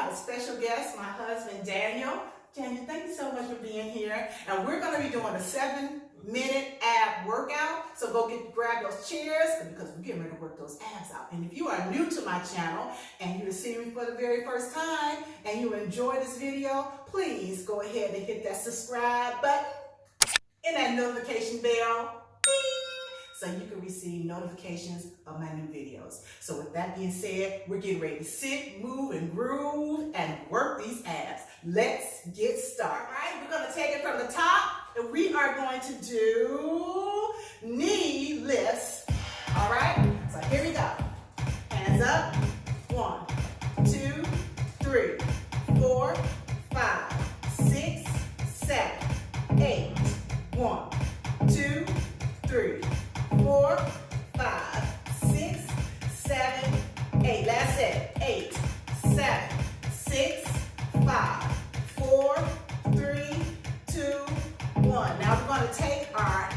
have a special guest, my husband, Daniel. Daniel, thank you so much for being here. And we're going to be doing a 7-minute ab workout. So grab those chairs because we're getting ready to work those abs out. And if you are new to my channel and you're seeing me for the very first time and you enjoy this video, please go ahead and hit that subscribe button and that notification bell, ding, so you can receive notifications of my new videos. So with that being said, we're getting ready to sit, move, and groove and work these abs. Let's get started. All right, we're going to take it from the top, and we are going to do knee lifts. All right, so here we go. Hands up. 1, 2, 3, 4, 5, 6, 7, 8. 1, 2, 3, 4, 5, 6, 7, 8. Last set. 8, 7, 6, 5, 4, 3, 2, 1. Now we're going to take our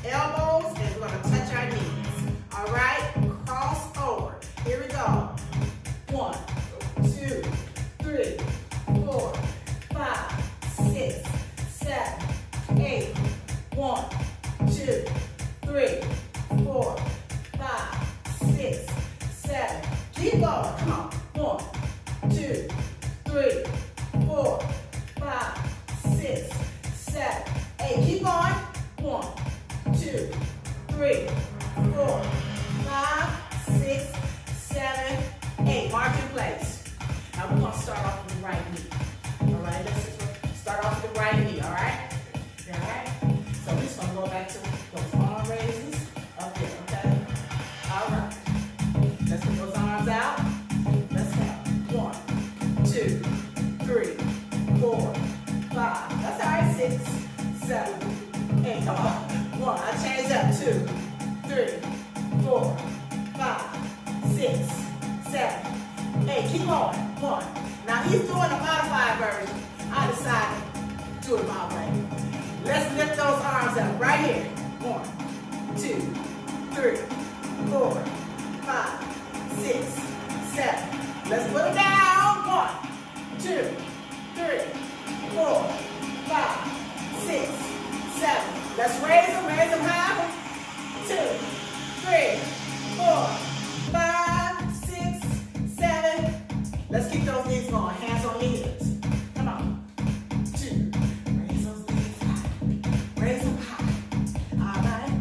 elbows and we're going to touch our knees. All right? Cross over. Here we go. 1, 2, 3, 4, 5, 6, 7, 8. 1, 2, 3, 4, 5, 6, 7. Keep going. Come on. 1, 2, 3, 4, 5, 6, 7, 8. Keep going. 1, 2, 3, 4, 5, 6, 7, 8. March in place. Now we're going to start off with the right knee. All right, let's start off with the right knee. All right? All right? So we're just going to go back to those arm raises up here, okay? All right. Let's put those arms out. Let's go. 1, 2, 3, 4, 5. That's all right. 6, 7, 8. Come on. 1. I change up. 2, 3, 4, 5, 6, 7, 8. Keep going. 1. Now he's doing a modified version. I decided to do it my way. Let's lift those arms up right here. 1, 2, 3, 4, 5, 6, 7. Let's put them down. 1, 2, 3, 4, 5, 6, 7. Let's raise them high. 2, 3, 4, 5, 6, 7. Let's keep those knees going. Hands on your hips. Come on. 2. Raise those knees high. Raise them high. All right.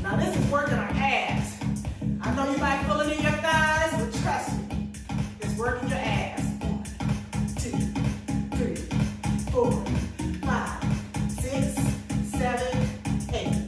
Now this is working our abs. I know you might feel it in your thighs, but trust me, it's working your abs. 1, 2, 3, 4, 5, 6, 7, 8.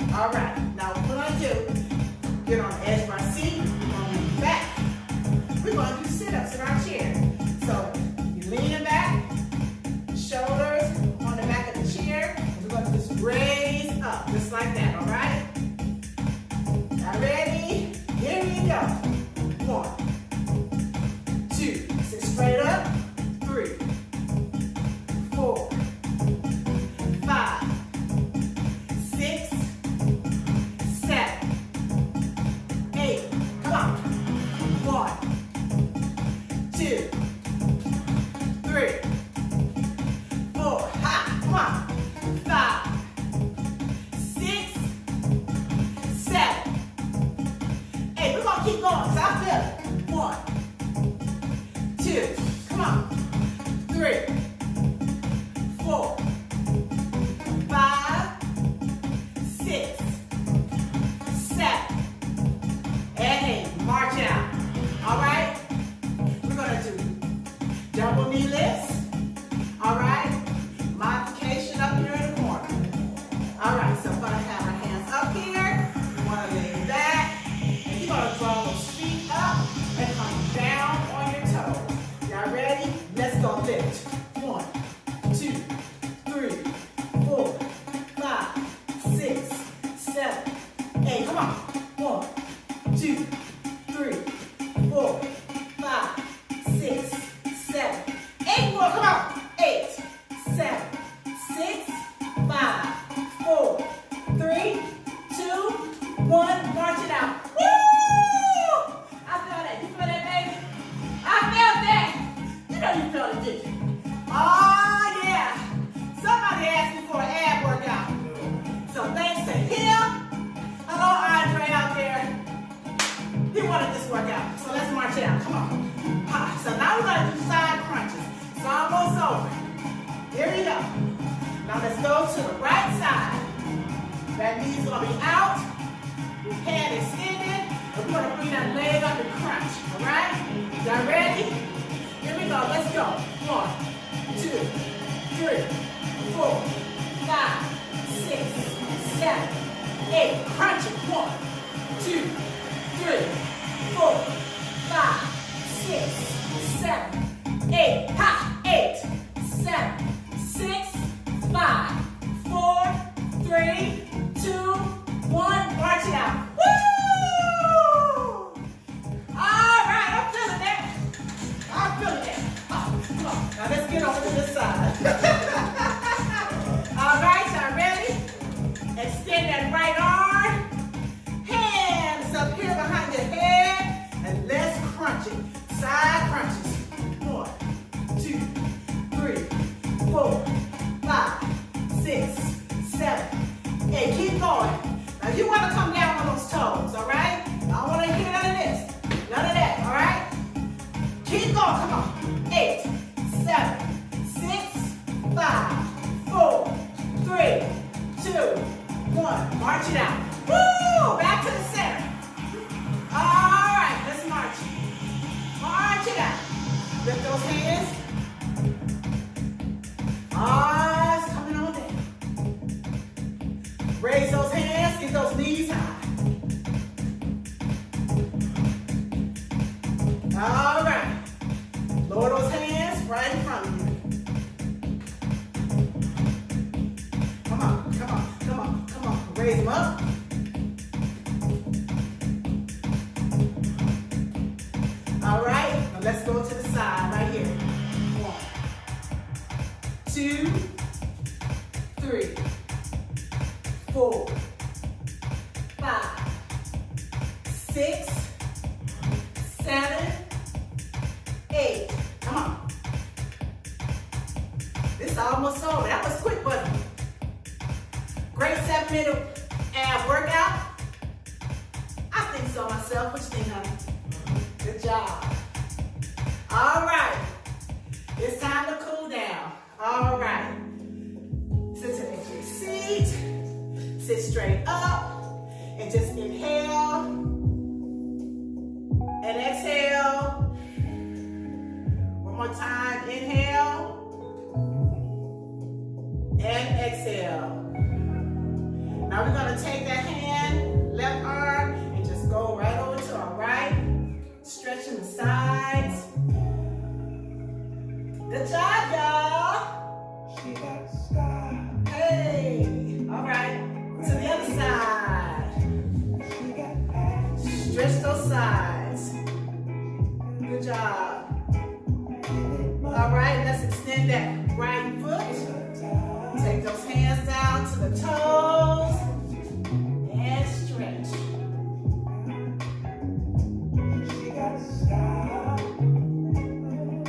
Now let's go to the right side. That knee's gonna be out. Your hand extended. And we're gonna bring that leg up and crunch. All right? Y'all ready? Here we go. Let's go. 1, 2, 3, 4, 5, 6, 7, 8. Crunch it. 1, 2, 3, 4, 5, 6, 7, 8. Ha! 8, 7, 6, 5, 4, 3, 2, 1. March it out. Woo! All right, I'm feeling that. I'm feeling that. Come on. Now let's get over to this side. All right, y'all ready? Extend that right arm. Hands up here behind your head. And let's crunch it. Side crunches. 1, 2, 3, 4, 5, 6, 7, 8. Keep going. Now you want to come down on those toes, all right? I don't want to hear none of this. None of that, all right? Keep going, come on. 8, 7, 6, 5, 4, 3, 2, 1. March it out. Woo! Back to the center. All right, let's march. March it out. Lift those hands. It's coming on down. Raise those hands, get those knees high. All right. Lower those hands right in front of you. Come on, come on, come on, come on. Raise them up. All right, now let's go to the side right here. 1, 2, 3, 4, 5, 6, 7, 8. Come on. This is almost over. That was quick, wasn't it? Great 7-minute ab workout. I think so myself. What you think, honey? Good job. All right. It's time to cool down. All right. Sit to the edge of your seat. Sit straight up. And just inhale. And exhale. One more time. Inhale. And exhale. Now we're going to take that hand, left arm, and just go right over to our right. Stretching the sides. Good job, y'all. Hey. All right. To the other side. Stretch those sides. Good job. All right, let's extend that right foot. Take those hands down to the toes and stretch.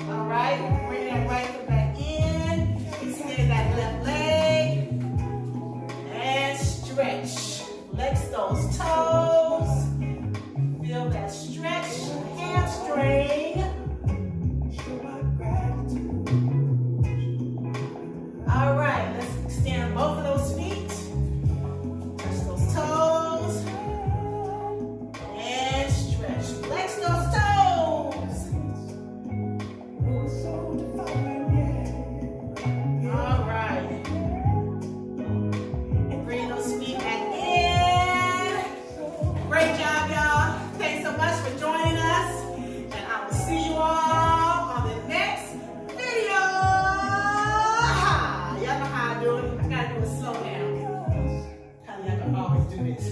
All right, bring that right foot back in. Extend that left leg and stretch. Flex those toes. Feel that stretch, hamstring. All right, let's extend both of those feet. Touch those toes. And stretch. Flex those toes. All right. Bring those feet back in. Great job, y'all. Thanks so much for joining us. And I will see you all on the next video. Y'all know how I do it. I gotta do it slow down. Honey, I can always do this.